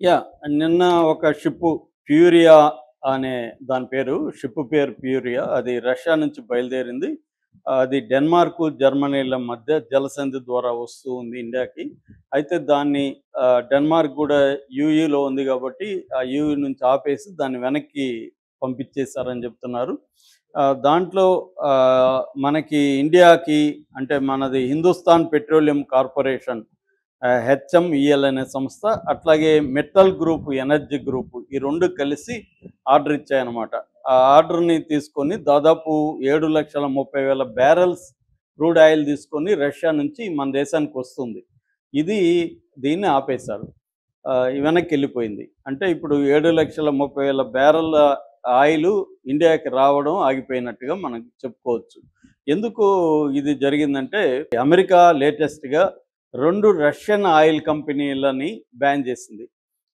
Yeah! నిన్న ఒక ship ప్యూరియా అనే దాని పేరు. షిప్ పేరు ప్యూరియా. అది రష్యా నుంచి బయలుదేరింది. అది డెన్మార్కు, జర్మనీల మధ్య జలసంధి ద్వారా వస్తూ ఉంది ఇండియాకి. అయితే దాన్ని డెన్మార్క్ గూడా యూఈలో ఉంది గాబట్టి, ఆ యూఈ నుంచి ఆపేసి దాన్ని వెనక్కి పంపించేసారని జెప్తున్నారు. దాంట్లో మనకి ఇండియాకి అంటే మనది హిందుస్థాన్ పెట్రోలియం కార్పొరేషన్ హెచ్ఎంఈఎల్ అనే సంస్థ, అట్లాగే మెటల్ గ్రూప్, ఎనర్జీ గ్రూప్ ఈ 2 కలిసి ఆర్డర్ ఇచ్చాయన్నమాట. ఆ ఆర్డర్‌ని తీసుకొని దాదాపు 7,30,000 బ్యారెల్స్ క్రూడ్ ఆయిల్ తీసుకొని రష్యా నుంచి మన దేశానికొస్తుంది. ఇది దీన్ని ఆపేశారు. వెనక్కెళ్ళిపోయింది. అంటే ఇప్పుడు 7,30,000 బ్యారెల్ల ఆయిలు ఇండియాకి రావడం ఆగిపోయినట్టుగా మనం చెప్పుకోవచ్చు. ఎందుకు ఇది జరిగిందంటే అమెరికా లేటెస్ట్‌గా 2 రష్యన్ ఆయిల్ కంపెనీలని బ్యాన్ చేసింది.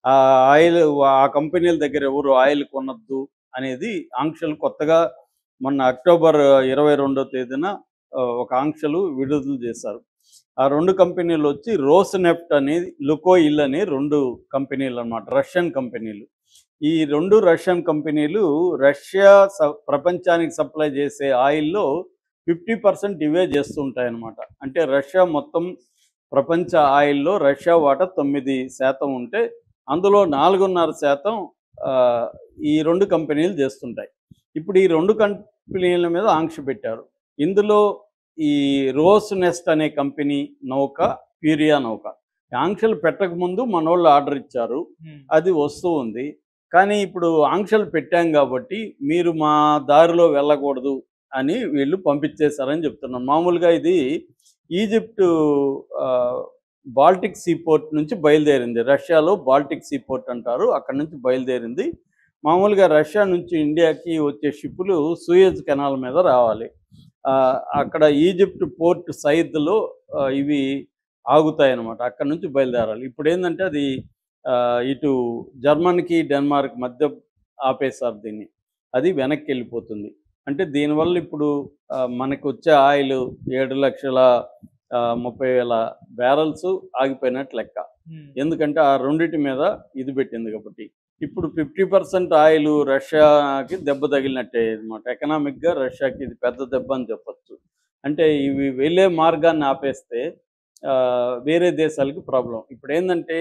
ఆ ఆయిల్ ఆ కంపెనీల దగ్గర ఎవరు ఆయిల్ కొనొద్దు అనేది ఆంక్షలు కొత్తగా మొన్న అక్టోబర్ 22వ తేదీన ఒక ఆంక్షలు విడుదల చేశారు. ఆ 2 కంపెనీలొచ్చి రోస్నెఫ్ట్ అని, లుకోయిల్ అని 2 కంపెనీలనమాట. రష్యన్ కంపెనీలు. ఈ 2 రష్యన్ కంపెనీలు రష్యా ప్రపంచానికి సప్లై చేసే ఆయిల్‌లో 50% ఇవే చేస్తుంటాయన్నమాట. అంటే రష్యా మొత్తం ప్రపంచ ఆయిల్‌లో రష్యా వాటా 9% ఉంటే, అందులో 4.5% ఆహ్, ఈ 2 కంపెనీలు చేస్తుంటాయి. ఇప్పుడు ఈ 2 కంపెనీల మీద ఆంక్ష పెట్టారు. ఇందులో ఈ రోస్నెస్ట్ అనే కంపెనీ నౌక, ప్యూరియా నౌక. ఆంక్షలు పెట్టకముందు మనోళ్ళు ఆర్డర్ ఇచ్చారు. హ్మ్. అది వస్తూ ఉంది. కానీ ఇప్పుడు ఆంక్షలు పెట్టాం గాబట్టి, మీరు మా దారిలో వెళ్ళకూడదు అని వీళ్ళు పంపించేశారని చెప్తున్నారు. మామూలుగా ఇది ఈజిప్టు ఆహ్, బాల్టిక్ సీ పోర్ట్ నుంచి బయలుదేరింది. రష్యాలో బాల్టిక్ సీ పోర్ట్ అంటారు. అక్కడి నుంచి బయలుదేరింది. మామూలుగా రష్యా నుంచి ఇండియాకి వచ్చే షిప్పులు సూయజ్ కెనాల్ మీద రావాలి. అక్కడ ఈజిప్ట్ పోర్ట్ సయిద్‌లో ఇవి ఆగుతాయన్నమాట. అక్కడి నుంచి బయలుదేరాలి. ఇప్పుడేందంటే అది ఇటు జర్మనీకి, డెన్మార్క్ మధ్య ఆపేశారు దీన్ని. అది వెనక్కెళ్ళిపోతుంది. అంటే దీనివల్ల ఇప్పుడు మనకొచ్చే ఆయిలు 7,30,000 బ్యారల్స్ ఆగిపోయినట్టు లెక్క. హ్మ్. ఎందుకంటే ఆ రెండిటి మీద ఇది పెట్టింది కాబట్టి. ఇప్పుడు 50% ఆయిలు రష్యాకి దెబ్బ తగిలినట్టే అనమాట. ఎకనామిక్‌గా రష్యాకి ఇది పెద్ద దెబ్బ అని చెప్పొచ్చు. అంటే ఇవి వెళ్ళే మార్గాన్ని ఆపేస్తే వేరే దేశాలకి ప్రాబ్లమ్. ఇప్పుడేందంటే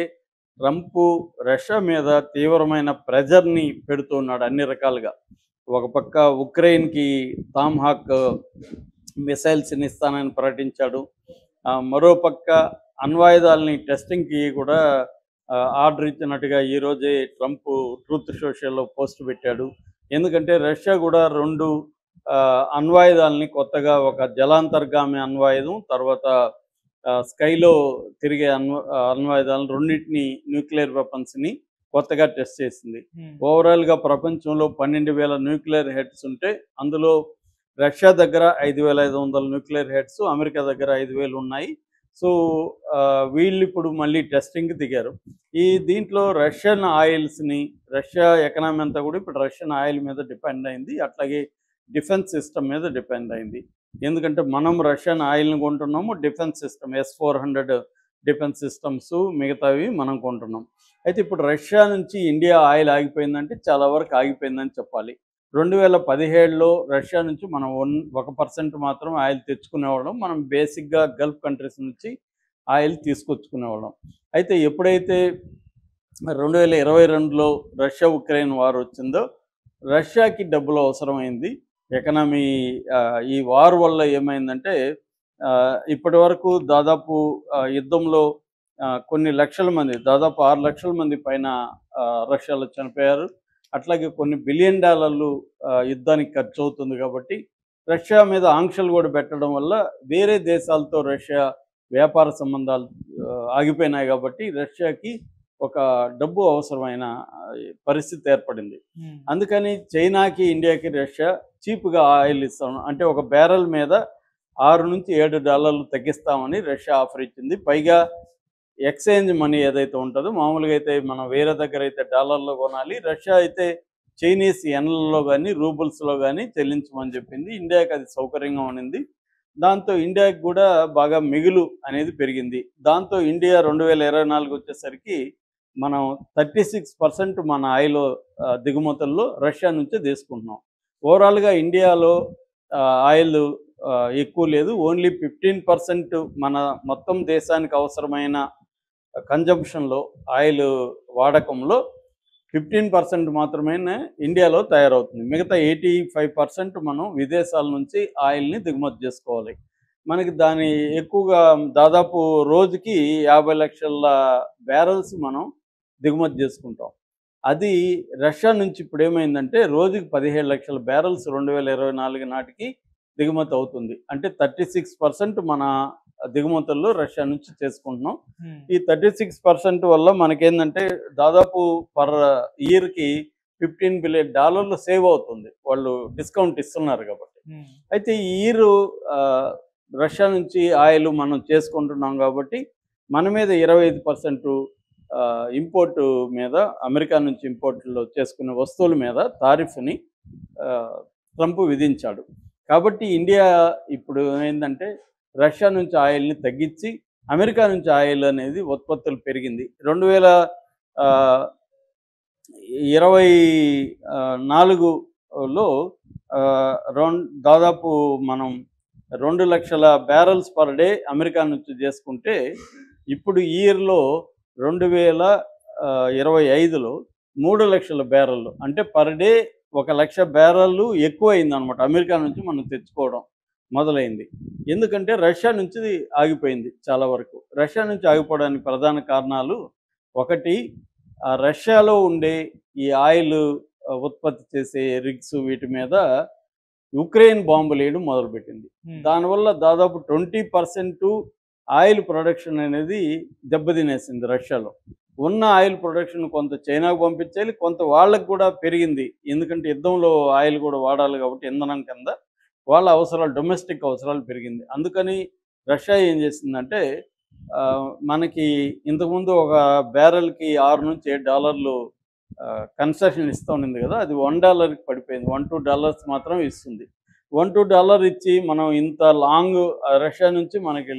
ట్రంపు రష్యా మీద తీవ్రమైన ప్రెజర్‌ని పెడుతున్నాడు అన్ని రకాలుగా. ఒక పక్క ఉక్రెయిన్‌కి టామ్‌హాక్ మిసైల్స్‌ని ఇస్తానని ప్రకటించాడు. మరోపక్క అణ్వాయుధాలని టెస్టింగ్‌కి కూడా ఆర్డర్ ఇచ్చినట్టుగా ఈరోజే ట్రంప్ ట్రూత్ సోషల్‌లో పోస్ట్ పెట్టాడు. ఎందుకంటే రష్యా కూడా 2 అణ్వాయుధాలని కొత్తగా ఒక జలాంతర్గామి అణ్వాయుధం, తర్వాత స్కైలో తిరిగే అణ్వాయుధాలను రెండిటిని న్యూక్లియర్ వెపన్స్‌ని కొత్తగా టెస్ట్ చేసింది. హ్మ్. ఓవరాల్‌గా ప్రపంచంలో 12,000 న్యూక్లియర్ హెడ్స్ ఉంటే, అందులో రష్యా దగ్గర 5,500 న్యూక్లియర్ హెడ్స్, అమెరికా దగ్గర 5,000 ఉన్నాయి. సో, వీళ్ళిప్పుడు మళ్ళీ టెస్టింగ్‌కి దిగారు. దీంట్లో రష్యన్ ఆయిల్స్‌ని, రష్యా ఎకనామీ అంతా కూడా ఇప్పుడు రష్యన్ ఆయిల్ మీద డిపెండ్ అయింది. అట్లాగే డిఫెన్స్ సిస్టమ్ మీద డిపెండ్ అయింది. ఎందుకంటే మనం రష్యన్ ఆయిల్‌ని కొంటున్నాము. Defence system S-400 defence systems మిగతావి మనం కొంటున్నాం. అయితే ఇప్పుడు రష్యా నుంచి ఇండియా ఆయిల్ ఆగిపోయిందంటే చాలా వరకు ఆగిపోయిందని చెప్పాలి. 2017లో రష్యా నుంచి మనం 1% మాత్రం ఆయిల్ తెచ్చుకునేవాళ్ళం. మనం బేసిక్‌గా గల్ఫ్ కంట్రీస్ నుంచి ఆయిల్ తీసుకొచ్చుకునేవాళ్ళం. అయితే ఎప్పుడైతే 2022లో రష్యా, ఉక్రెయిన్ వార్ వచ్చిందో, రష్యాకి డబ్బులు అవసరమైంది. ఎకనామీ ఈ వార్ వల్ల ఏమైందంటే ఇప్పటివరకు దాదాపు యుద్ధంలో కొన్ని లక్షల మంది, దాదాపు 6,00,000 మంది పైన రష్యాలో చనిపోయారు. అట్లాగే కొన్ని బిలియన్ డాలర్లు యుద్ధానికి ఖర్చవుతుంది కాబట్టి, రష్యా మీద ఆంక్షలు కూడా పెట్టడం వల్ల వేరే దేశాలతో రష్యా వ్యాపార సంబంధాలు ఆగిపోయినాయి కాబట్టి, రష్యాకి ఒక డబ్బు అవసరమైన పరిస్థితి ఏర్పడింది. హ్మ్. అందుకని చైనాకి, ఇండియాకి రష్యా చీప్‌గా ఆయిల్ ఇస్తాం. అంటే ఒక బ్యారెల్ మీద $6-7 తగ్గిస్తామని రష్యా ఆఫర్ ఇచ్చింది. పైగా ఎక్స్‌చేంజ్ మనీ ఏదైతే ఉంటదో, మామూలుగా అయితే మనం వేరే దగ్గర అయితే డాలర్‌లో కొనాలి. రష్యా అయితే చైనీస్ యెన్‌లలో గాని, రూబుల్స్‌లో గాని చెల్లించమని చెప్పింది. ఇండియాకి అది సౌకర్యంగా ఉండింది. దాంతో ఇండియాకి గూడా బాగా మిగులు అనేది పెరిగింది. దాంతో ఇండియా 2024 వచ్చేసరికి మనం 36% మన ఆయిల్ దిగుమతుల్లో రష్యా నుంచే తీసుకుంటున్నాం. ఓవరాల్‌గా ఇండియాలో ఆయిల్ ఎక్కువ లేదు. ఓన్లీ 15% మన మొత్తం దేశానికి అవసరమైన కన్జంప్షన్‌లో ఆయిల్ వాడకంలో 15% మాత్రమే ఇండియాలో తయారవుతుంది. మిగతా 85% మనం విదేశాల నుంచి ఆయిల్‌ని దిగుమతి చేసుకోవాలి. మనకి దాని ఎక్కువగా దాదాపు రోజుకి 50 లక్షల బ్యారెల్స్ మనం దిగుమతి చేసుకుంటాం. అది రష్యా నుంచి ఇప్పుడేమైందంటే రోజుకి 17 లక్షల బ్యారెల్స్ 2024 నాటికి దిగుమతి అవుతుంది. అంటే 36% మన దిగుమతుల్లో రష్యా నుంచి చేసుకుంటున్నాం. ఈ 36% వల్ల మనకేందంటే దాదాపు పర్ ఇయర్‌కి $15 బిలియన్ సేవ్ అవుతుంది. వాళ్ళు డిస్కౌంట్ ఇస్తున్నారు కాబట్టి. అయితే ఈ ఇయర్ రష్యా నుంచి ఆయిల్ మనం చేసుకుంటున్నాం కాబట్టి మన మీద 25% ఇంపోర్టు మీద అమెరికా నుంచి ఇంపోర్ట్‌లో చేసుకునే వస్తువుల మీద టారిఫ్‌ని ట్రంప్ విధించాడు. కాబట్టి ఇండియా ఇప్పుడు ఏందంటే రష్యా నుంచి ఆయిల్‌ని తగ్గించి అమెరికా నుంచి ఆయిల్ అనేది ఉత్పత్తులు పెరిగింది. 2024లో దాదాపు మనం 2 లక్షల బ్యారెల్స్ పర్ డే అమెరికా నుంచి చేసుకుంటే ఇప్పుడు ఈ ఇయర్‌లో 2025లో 3 లక్షల బ్యారెల్లు అంటే పర్ డే 1 లక్ష బ్యారెల్లు ఎక్కువయిందనమాట. అమెరికా నుంచి మనం తెచ్చుకోవడం మొదలైంది. ఎందుకంటే రష్యా నుంచి ఆగిపోయింది చాలా వరకు. రష్యా నుంచి ఆగిపోవడానికి ప్రధాన కారణాలు ఒకటి రష్యాలో ఉండే ఈ ఆయిల్ ఉత్పత్తి చేసే రిగ్స్ వీటి మీద యుక్రెయిన్ బాంబులేయడం మొదలుపెట్టింది. దానివల్ల దాదాపు 20% ఆయిల్ ప్రొడక్షన్ అనేది దెబ్బతినేసింది రష్యాలో. ఉన్న ఆయిల్ ప్రొడక్షన్ కొంత చైనాకు పంపించాలి, కొంత వాళ్ళకు కూడా పెరిగింది. ఎందుకంటే యుద్ధంలో ఆయిల్ కూడా వాడాలి కాబట్టి ఇంధనం కింద వాళ్ళ అవసరాలు డొమెస్టిక్ అవసరాలు పెరిగింది. అందుకని రష్యా ఏం చేసిందంటే మనకి ఇంతకుముందు ఒక బ్యారెల్‌కి $6-7 కన్సెషన్ ఇస్తూ ఉన్నింది కదా! అది $1కి పడిపోయింది. $1-2 మాత్రమే ఇస్తుంది. $1-2 ఇచ్చి మనం ఇంత లాంగ్ రష్యా నుంచి మనకి